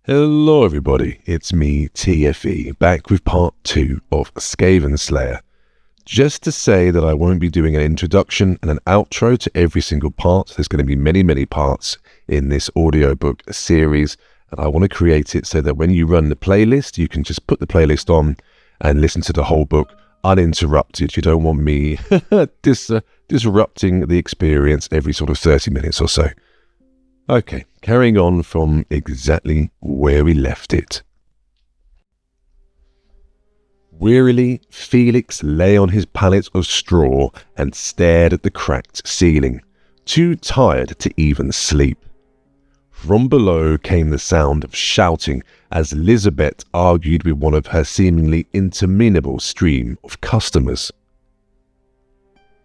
Hello everybody, it's me, TFE, back with part 2 of Skavenslayer. Just to say that I won't be doing an introduction and an outro to every single part. There's going to be many parts in this audiobook series, and I want to create it so that when you run the playlist, you can just put the playlist on and listen to the whole book uninterrupted. You don't want me disrupting the experience every sort of 30 minutes or so. Okay, carrying on from exactly where we left it. Wearily, Felix lay on his pallet of straw and stared at the cracked ceiling, too tired to even sleep. From below came the sound of shouting as Elizabeth argued with one of her seemingly interminable stream of customers.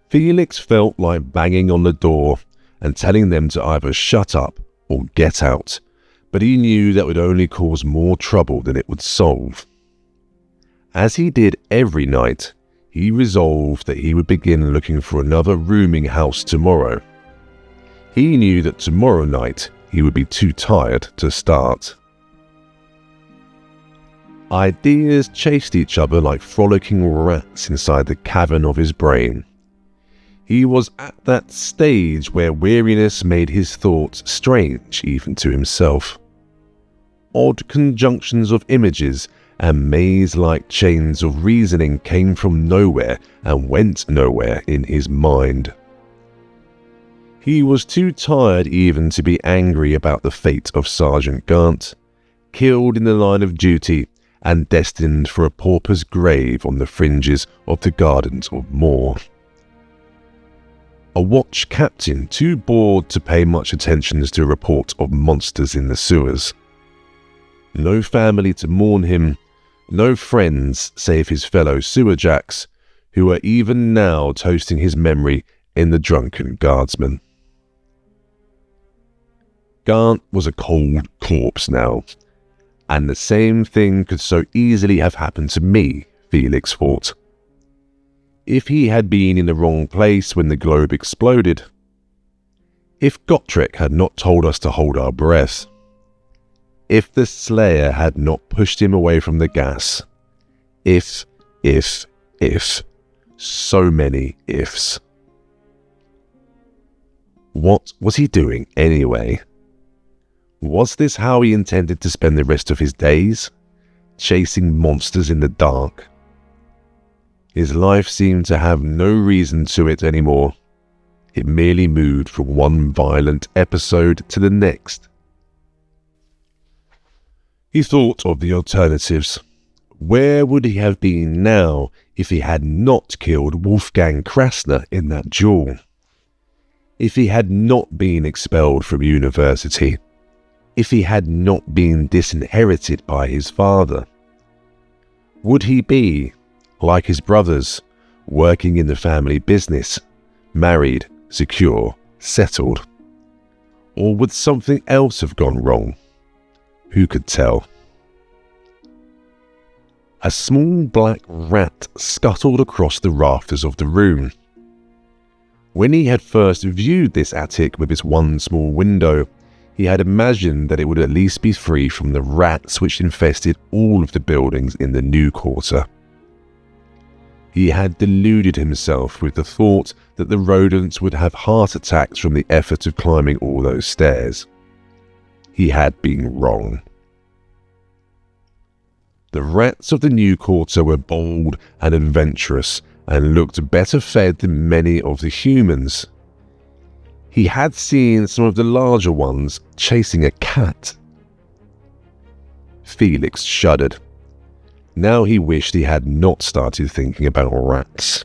Felix felt like banging on the door and telling them to either shut up or get out, but he knew that would only cause more trouble than it would solve. As he did every night, he resolved that he would begin looking for another rooming house tomorrow. He knew that tomorrow night he would be too tired to start. Ideas chased each other like frolicking rats inside the cavern of his brain. He was at that stage where weariness made his thoughts strange even to himself. Odd conjunctions of images and maze-like chains of reasoning came from nowhere and went nowhere in his mind. He was too tired even to be angry about the fate of Sergeant Gant, killed in the line of duty and destined for a pauper's grave on the fringes of the Gardens of Moor. A watch captain too bored to pay much attention to a report of monsters in the sewers. No family to mourn him, no friends save his fellow sewerjacks, who are even now toasting his memory in the drunken guardsman. Gant was a cold corpse now, and the same thing could so easily have happened to me, Felix thought. If he had been in the wrong place when the globe exploded. If Gotrek had not told us to hold our breath. If the Slayer had not pushed him away from the gas. If. So many ifs. What was he doing anyway? Was this how he intended to spend the rest of his days? Chasing monsters in the dark? His life seemed to have no reason to it anymore. It merely moved from one violent episode to the next. He thought of the alternatives. Where would he have been now if he had not killed Wolfgang Krasner in that duel? If he had not been expelled from university? If he had not been disinherited by his father? Would he be, like his brothers, working in the family business, married, secure, settled? Or would something else have gone wrong? Who could tell? A small black rat scuttled across the rafters of the room. When he had first viewed this attic with its one small window, he had imagined that it would at least be free from the rats which infested all of the buildings in the new quarter. He had deluded himself with the thought that the rodents would have heart attacks from the effort of climbing all those stairs. He had been wrong. The rats of the new quarter were bold and adventurous and looked better fed than many of the humans. He had seen some of the larger ones chasing a cat. Felix shuddered. Now he wished he had not started thinking about rats.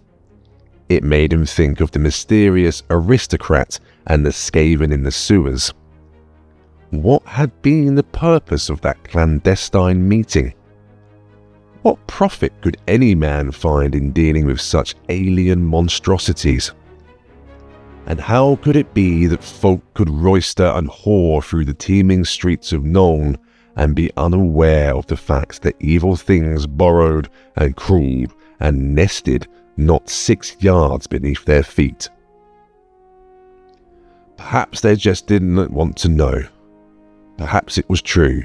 It made him think of the mysterious aristocrat and the Skaven in the sewers. What had been the purpose of that clandestine meeting? What profit could any man find in dealing with such alien monstrosities? And how could it be that folk could roister and whore through the teeming streets of Nuln and be unaware of the fact that evil things burrowed and crawled and nested not 6 yards beneath their feet? Perhaps they just didn't want to know. Perhaps it was true.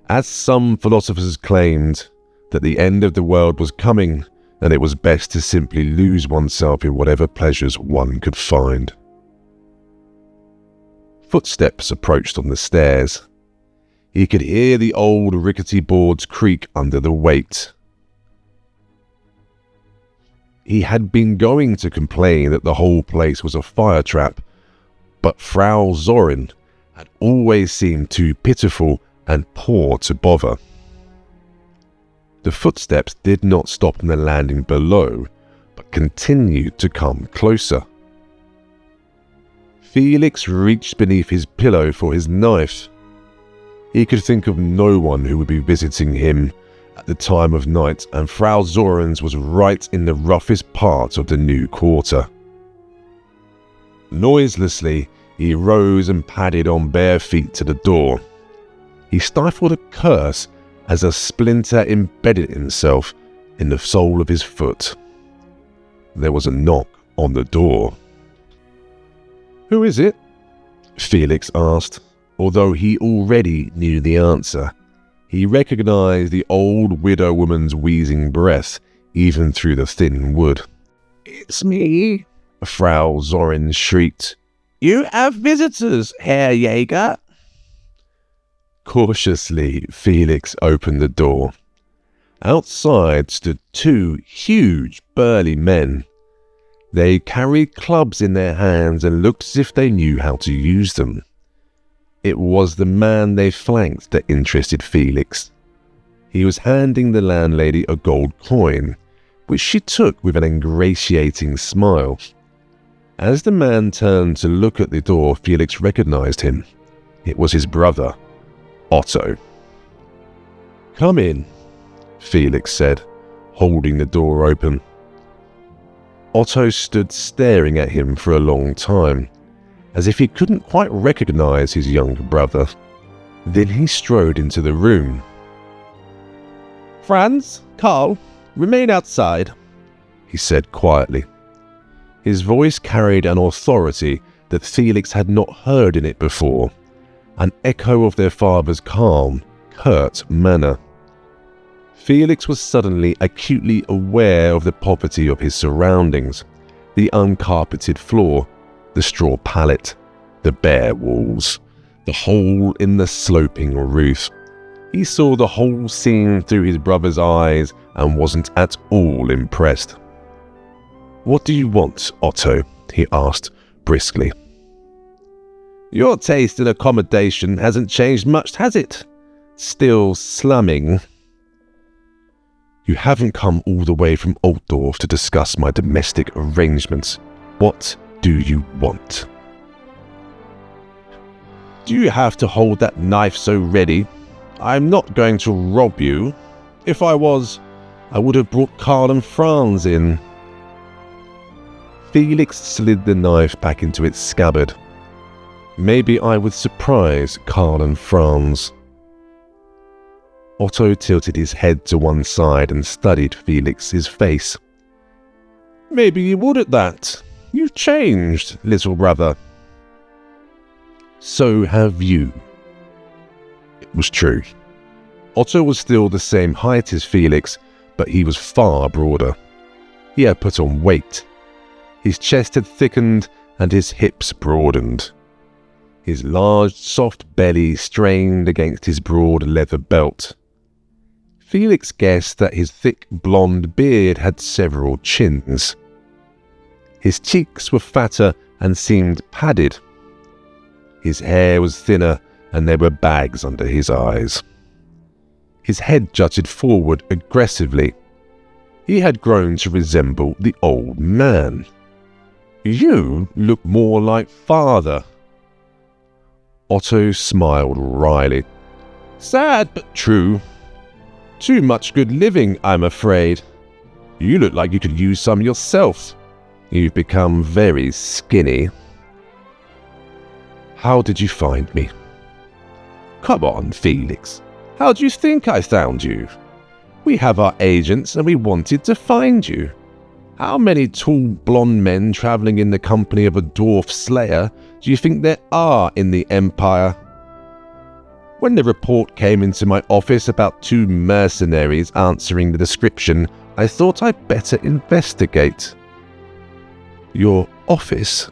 As some philosophers claimed that the end of the world was coming and it was best to simply lose oneself in whatever pleasures one could find. Footsteps approached on the stairs. He could hear the old rickety boards creak under the weight. He had been going to complain that the whole place was a fire trap, but Frau Zorin had always seemed too pitiful and poor to bother. The footsteps did not stop on the landing below, but continued to come closer. Felix reached beneath his pillow for his knife. He could think of no one who would be visiting him at the time of night, and Frau Zorin's was right in the roughest part of the new quarter. Noiselessly, he rose and padded on bare feet to the door. He stifled a curse as a splinter embedded itself in the sole of his foot. There was a knock on the door. "Who is it?" Felix asked. Although he already knew the answer, he recognized the old widow woman's wheezing breath even through the thin wood. "It's me," Frau Zorin shrieked. "You have visitors, Herr Jäger." Cautiously, Felix opened the door. Outside stood two huge, burly men. They carried clubs in their hands and looked as if they knew how to use them. It was the man they flanked that interested Felix. He was handing the landlady a gold coin, which she took with an ingratiating smile. As the man turned to look at the door, Felix recognized him. It was his brother, Otto. "Come in," Felix said, holding the door open. Otto stood staring at him for a long time, as if he couldn't quite recognize his younger brother. Then he strode into the room. "Franz, Karl, remain outside," he said quietly. His voice carried an authority that Felix had not heard in it before, an echo of their father's calm, curt manner. Felix was suddenly acutely aware of the poverty of his surroundings, the uncarpeted floor, the straw pallet, the bare walls, the hole in the sloping roof. He saw the whole scene through his brother's eyes and wasn't at all impressed. "What do you want, Otto?" he asked briskly. "Your taste in accommodation hasn't changed much, has it? Still slumming." "You haven't come all the way from Altdorf to discuss my domestic arrangements. What do you want?" "Do you have to hold that knife so ready? I'm not going to rob you. If I was, I would have brought Karl and Franz in." Felix slid the knife back into its scabbard. "Maybe I would surprise Karl and Franz." Otto tilted his head to one side and studied Felix's face. "Maybe you would at that. You've changed, little brother." "So have you." It was true. Otto was still the same height as Felix, but he was far broader. He had put on weight. His chest had thickened and his hips broadened. His large, soft belly strained against his broad leather belt. Felix guessed that his thick blonde beard had several chins. His cheeks were fatter and seemed padded. His hair was thinner and there were bags under his eyes. His head jutted forward aggressively. He had grown to resemble the old man. "You look more like father." Otto smiled wryly. "Sad but true. Too much good living, I'm afraid. You look like you could use some yourself. You've become very skinny." "How did you find me?" "Come on, Felix. How do you think I found you? We have our agents and we wanted to find you. How many tall blonde men travelling in the company of a dwarf slayer do you think there are in the Empire?" When the report came into my office about 2 mercenaries answering the description, I thought I'd better investigate. Your office?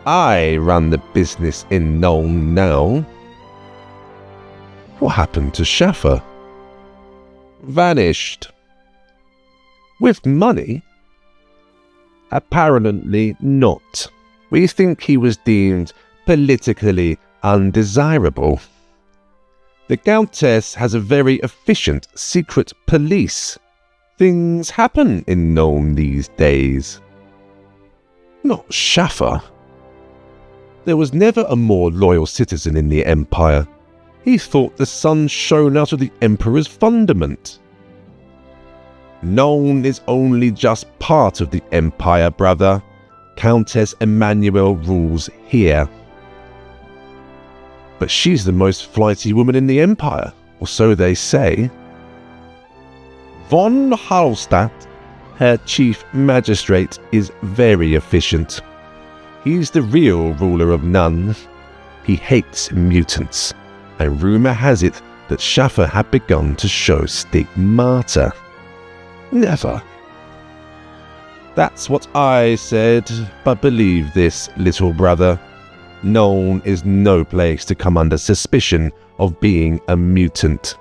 I run the business in Nuln now. What happened to Schaffer? Vanished. With money? Apparently not. We think he was deemed politically undesirable. The Countess has a very efficient secret police. Things happen in Nuln these days. Not Schaffer. There was never a more loyal citizen in the Empire. He thought the sun shone out of the Emperor's fundament. Nuln is only just part of the Empire, brother. Countess Emmanuel rules here. But she's the most flighty woman in the Empire, or so they say. Von Hallstatt, her chief magistrate, is very efficient. He's the real ruler of Nuln. He hates mutants, and rumour has it that Schaffer had begun to show stigmata. Never. That's what I said, but believe this, little brother. Nuln is no place to come under suspicion of being a mutant.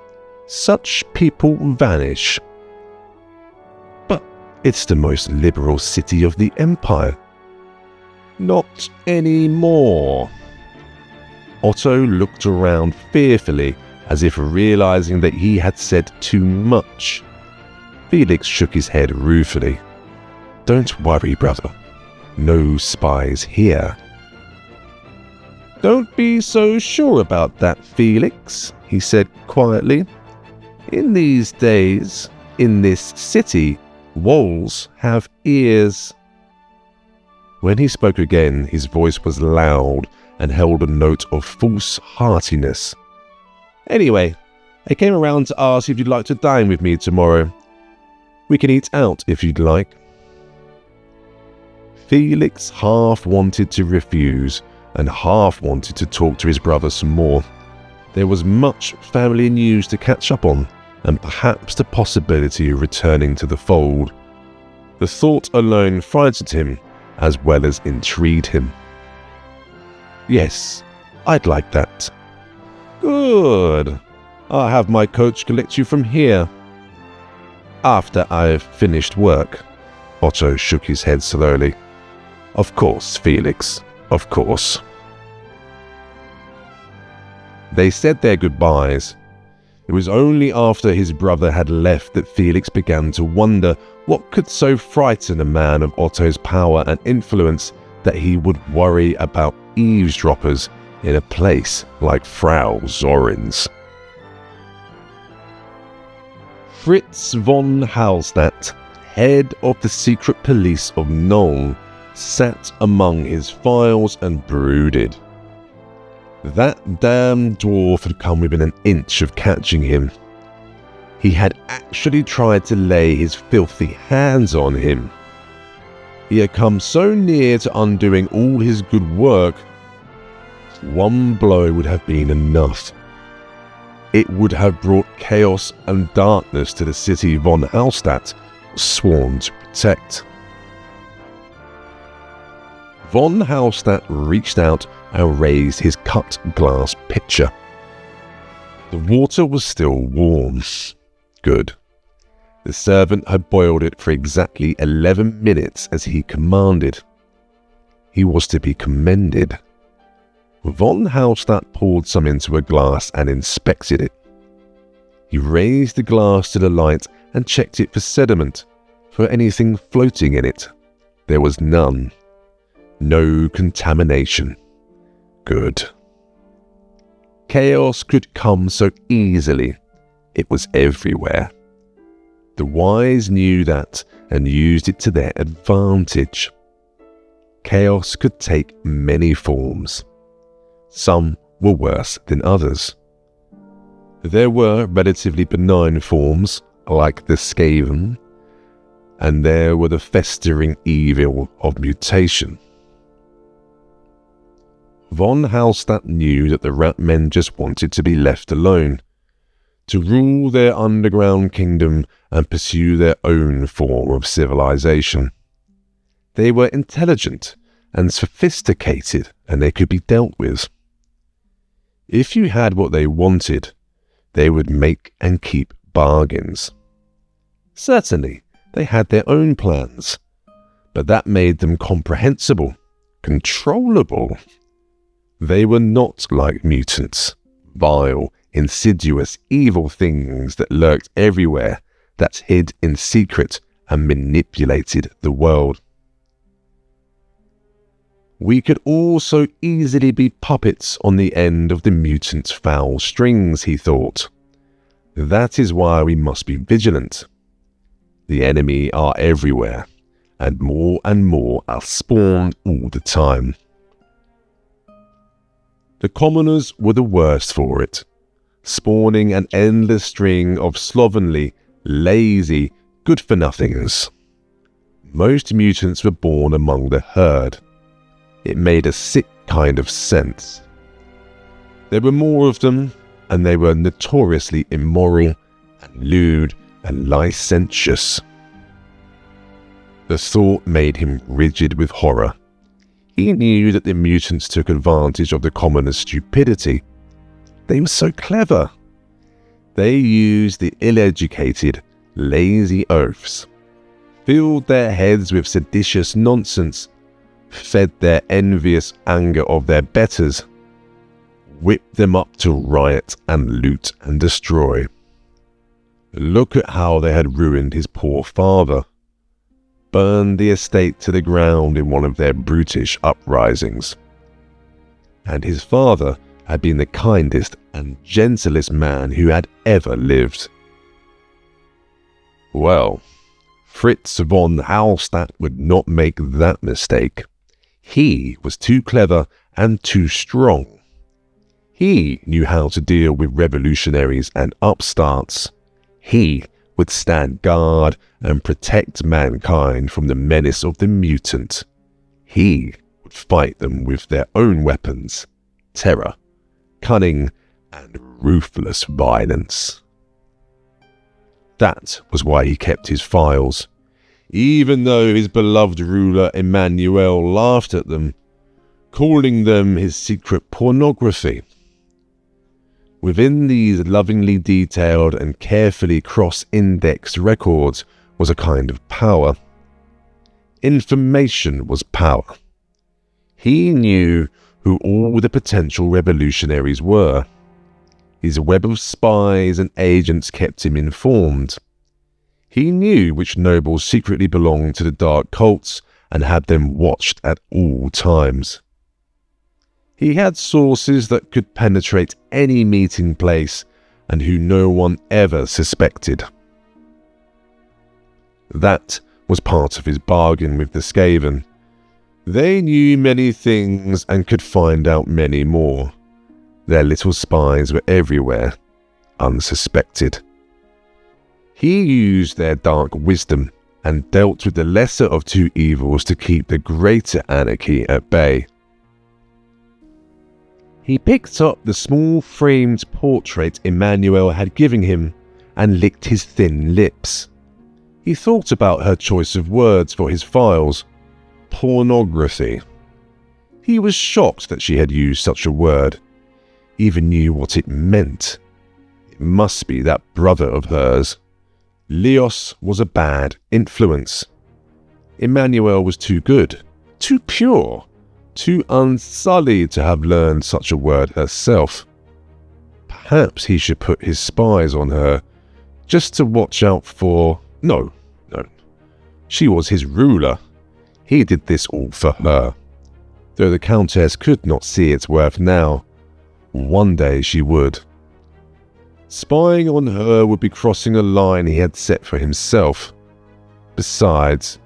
Such people vanish. But it's the most liberal city of the Empire. Not anymore. Otto looked around fearfully, as if realizing that he had said too much. Felix shook his head ruefully. Don't worry, brother. No spies here. Don't be so sure about that, Felix, he said quietly. In these days, in this city, walls have ears. When he spoke again, his voice was loud and held a note of false heartiness. Anyway, I came around to ask if you'd like to dine with me tomorrow. We can eat out if you'd like. Felix half wanted to refuse and half wanted to talk to his brother some more. There was much family news to catch up on, and perhaps the possibility of returning to the fold. The thought alone frightened him, as well as intrigued him. Yes, I'd like that. Good. I'll have my coach collect you from here. After I've finished work. Otto shook his head slowly. Of course, Felix. Of course. They said their goodbyes. It was only after his brother had left that Felix began to wonder what could so frighten a man of Otto's power and influence that he would worry about eavesdroppers in a place like Frau Zorin's. Fritz von Hallstatt, head of the secret police of Nuln, sat among his files and brooded. That damned dwarf had come within an inch of catching him. He had actually tried to lay his filthy hands on him. He had come so near to undoing all his good work. One blow would have been enough. It would have brought chaos and darkness to the city von Hallstatt was sworn to protect. Von Hallstatt reached out and raised his cut glass pitcher. The water was still warm. Good. The servant had boiled it for exactly 11 minutes as he commanded. He was to be commended. Von Hallstatt poured some into a glass and inspected it. He raised the glass to the light and checked it for sediment, for anything floating in it. There was none. No contamination. Good. Chaos could come so easily. It was everywhere. The wise knew that and used it to their advantage. Chaos could take many forms. Some were worse than others. There were relatively benign forms, like the Skaven, and there were the festering evil of mutation. Von Hallstatt knew that the rat men just wanted to be left alone, to rule their underground kingdom and pursue their own form of civilization. They were intelligent and sophisticated, and they could be dealt with. If you had what they wanted, they would make and keep bargains. Certainly, they had their own plans, but that made them comprehensible, controllable. They were not like mutants, vile, insidious, evil things that lurked everywhere, that hid in secret and manipulated the world. We could all so easily be puppets on the end of the mutant's foul strings, he thought. That is why we must be vigilant. The enemy are everywhere, and more are spawned all the time. The commoners were the worst for it, spawning an endless string of slovenly, lazy, good-for-nothings. Most mutants were born among the herd. It made a sick kind of sense. There were more of them, and they were notoriously immoral and lewd and licentious. The thought made him rigid with horror. He knew that the mutants took advantage of the commoners' stupidity. They were so clever. They used the ill-educated, lazy oafs, filled their heads with seditious nonsense, fed their envious anger of their betters, whipped them up to riot and loot and destroy. Look at how they had ruined his poor father, burned the estate to the ground in one of their brutish uprisings. And his father had been the kindest and gentlest man who had ever lived. Well, Fritz von Hallstatt would not make that mistake. He was too clever and too strong. He knew how to deal with revolutionaries and upstarts. He would stand guard and protect mankind from the menace of the mutant. He would fight them with their own weapons, terror, cunning, and ruthless violence. That was why he kept his files, even though his beloved ruler Emmanuel laughed at them, calling them his secret pornography. Within these lovingly detailed and carefully cross-indexed records was a kind of power. Information was power. He knew who all the potential revolutionaries were. His web of spies and agents kept him informed. He knew which nobles secretly belonged to the dark cults and had them watched at all times. He had sources that could penetrate any meeting place and who no one ever suspected. That was part of his bargain with the Skaven. They knew many things and could find out many more. Their little spies were everywhere, unsuspected. He used their dark wisdom and dealt with the lesser of two evils to keep the greater anarchy at bay. He picked up the small framed portrait Emmanuel had given him and licked his thin lips. He thought about her choice of words for his files. Pornography. He was shocked that she had used such a word. He even knew what it meant. It must be that brother of hers. Leos was a bad influence. Emmanuel was too good, too pure, too unsullied to have learned such a word herself. Perhaps he should put his spies on her, just to watch out for... No. She was his ruler. He did this all for her. Though the Countess could not see its worth now, one day she would. Spying on her would be crossing a line he had set for himself. Besides,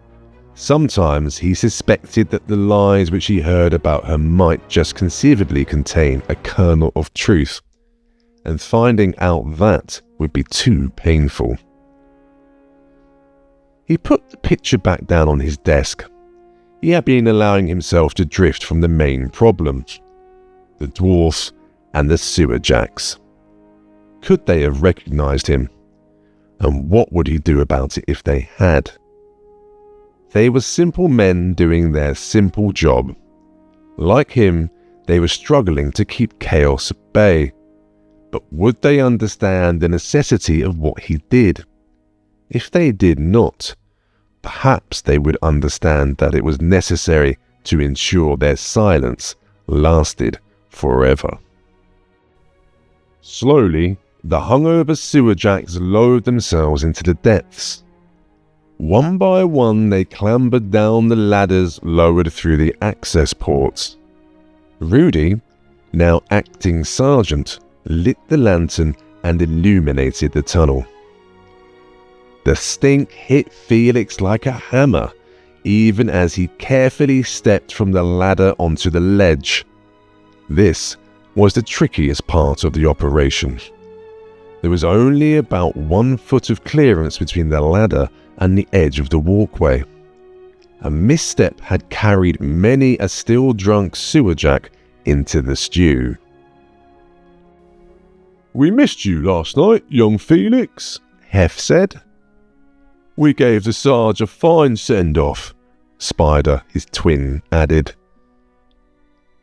sometimes he suspected that the lies which he heard about her might just conceivably contain a kernel of truth, and finding out that would be too painful. He put the picture back down on his desk. He had been allowing himself to drift from the main problem. the dwarfs, and the sewer jacks. Could they have recognized him? And what would he do about it if they had? They were simple men doing their simple job. Like him, they were struggling to keep chaos at bay. But would they understand the necessity of what he did? If they did not, perhaps they would understand that it was necessary to ensure their silence lasted forever. Slowly, the hungover sewer jacks lowered themselves into the depths. One by one, they clambered down the ladders lowered through the access ports. Rudy, now acting sergeant, lit the lantern and illuminated the tunnel. The stink hit Felix like a hammer, even as he carefully stepped from the ladder onto the ledge. This was the trickiest part of the operation. There was only about 1 foot of clearance between the ladder and the edge of the walkway. A misstep had carried many a still drunk sewer jack into the stew. "We missed you last night, young Felix," Hef said. "We gave the Sarge a fine send-off," Spider, his twin, added.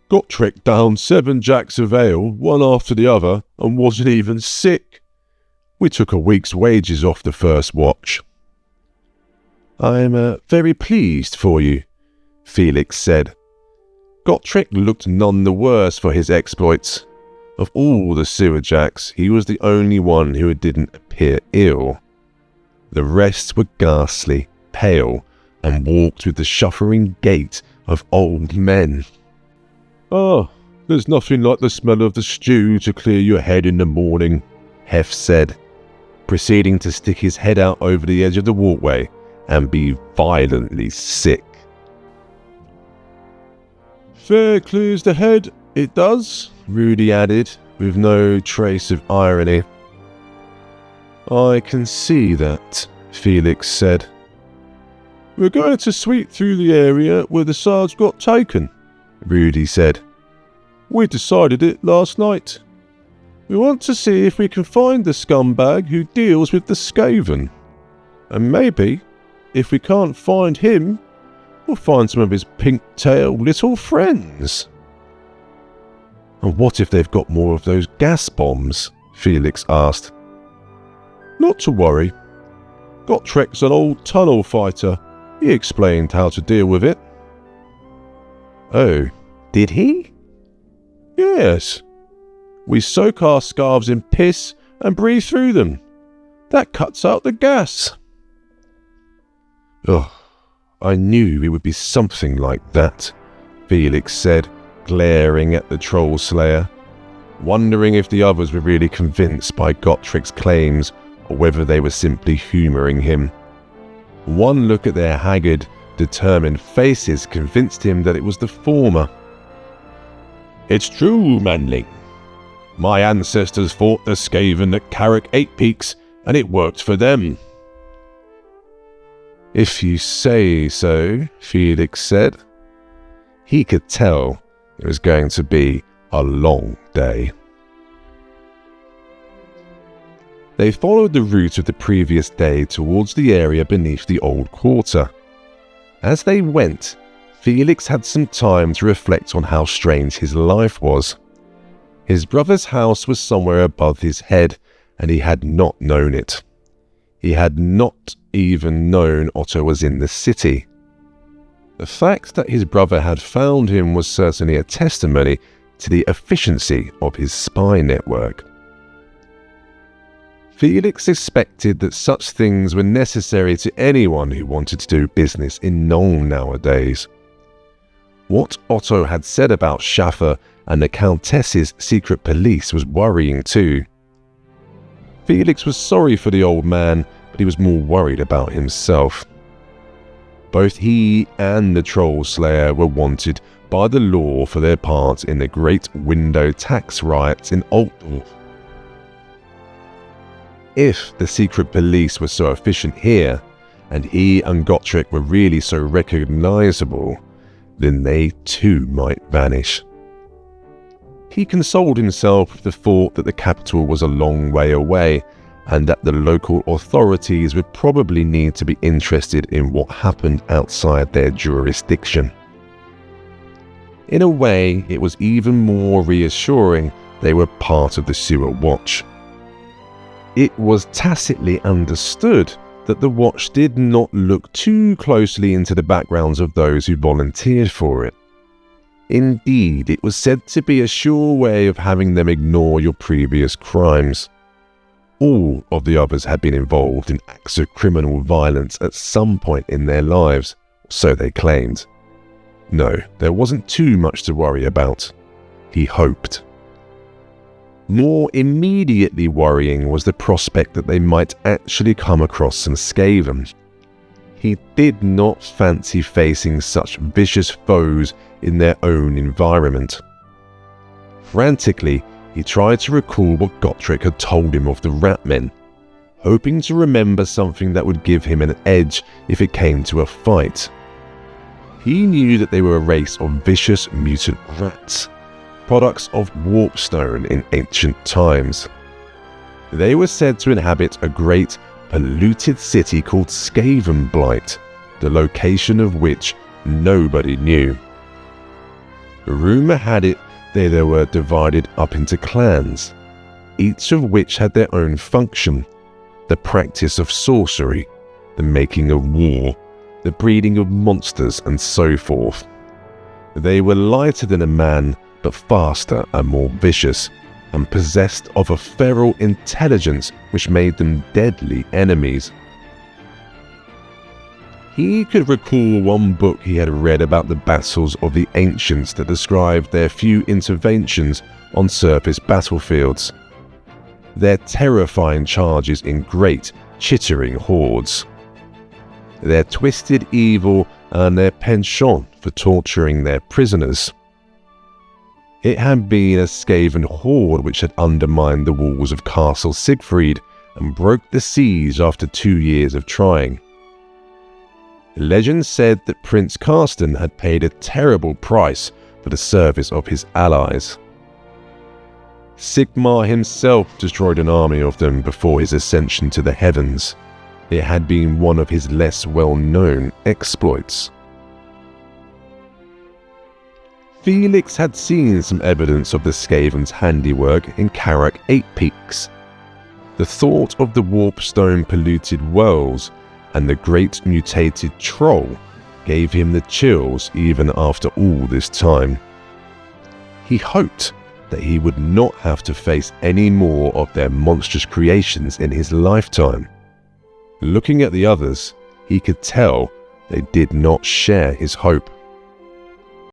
"Gotrek downed 7 jacks of ale, one after the other, and wasn't even sick. We took a week's wages off the first watch." "I'm very pleased for you," Felix said. Gotrek looked none the worse for his exploits. Of all the sewer jacks, he was the only one who didn't appear ill. The rest were ghastly, pale, and walked with the shuffling gait of old men. "Ah, there's nothing like the smell of the stew to clear your head in the morning," Hef said, proceeding to stick his head out over the edge of the walkway and be violently sick. "Fair clears the head, it does," Rudy added, with no trace of irony. "I can see that," Felix said. "We're going to sweep through the area where the Sarge got taken," Rudy said. "We decided it last night. We want to see if we can find the scumbag who deals with the Skaven. And maybe, if we can't find him, we'll find some of his pink-tailed little friends." "And what if they've got more of those gas bombs?" Felix asked. "Not to worry. Gotrek's an old tunnel fighter. He explained how to deal with it." "Oh, did he?" "Yes. We soak our scarves in piss and breathe through them. That cuts out the gas." "Oh, I knew it would be something like that," Felix said, glaring at the troll slayer, wondering if the others were really convinced by Gotrek's claims or whether they were simply humouring him. One look at their haggard, determined faces convinced him that it was the former. "It's true, manling. My ancestors fought the Skaven at Carrick 8 Peaks, and it worked for them." "If you say so," Felix said. He could tell it was going to be a long day. They followed the route of the previous day towards the area beneath the old quarter. As they went, Felix had some time to reflect on how strange his life was. His brother's house was somewhere above his head, and he had not known it. He had not even known Otto was in the city. The fact that his brother had found him was certainly a testimony to the efficiency of his spy network. Felix expected that such things were necessary to anyone who wanted to do business in Nuln nowadays. What Otto had said about Schaffer and the Countess's secret police was worrying too. Felix was sorry for the old man, but he was more worried about himself. Both he and the Troll Slayer were wanted by the law for their part in the Great Window tax riots in Altdorf. If the secret police were so efficient here, and he and Gotrek were really so recognizable, then they too might vanish. He consoled himself with the thought that the capital was a long way away, and that the local authorities would probably need to be interested in what happened outside their jurisdiction. In a way, it was even more reassuring they were part of the sewer watch. It was tacitly understood that the watch did not look too closely into the backgrounds of those who volunteered for it. Indeed, it was said to be a sure way of having them ignore your previous crimes. All of the others had been involved in acts of criminal violence at some point in their lives, so they claimed. No, there wasn't too much to worry about. He hoped. More immediately worrying was the prospect that they might actually come across some Skaven. He did not fancy facing such vicious foes in their own environment. Frantically, he tried to recall what Gotrek had told him of the Ratmen, hoping to remember something that would give him an edge if it came to a fight. He knew that they were a race of vicious mutant rats, products of warpstone in ancient times. They were said to inhabit a great, polluted city called Skavenblight, the location of which nobody knew. Rumour had it they were divided up into clans, each of which had their own function: the practice of sorcery, the making of war, the breeding of monsters, and so forth. They were lighter than a man, but faster and more vicious, and possessed of a feral intelligence which made them deadly enemies. He could recall one book he had read about the battles of the ancients that described their few interventions on surface battlefields, their terrifying charges in great, chittering hordes, their twisted evil and their penchant for torturing their prisoners. It had been a Skaven horde which had undermined the walls of Castle Sigfrid and broke the siege after 2 years of trying. Legend said that Prince Karsten had paid a terrible price for the service of his allies. Sigmar himself destroyed an army of them before his ascension to the heavens. It had been one of his less well-known exploits. Felix had seen some evidence of the Skaven's handiwork in Karak 8 Peaks. The thought of the warpstone polluted wells and the great mutated troll gave him the chills even after all this time. He hoped that he would not have to face any more of their monstrous creations in his lifetime. Looking at the others, he could tell they did not share his hope.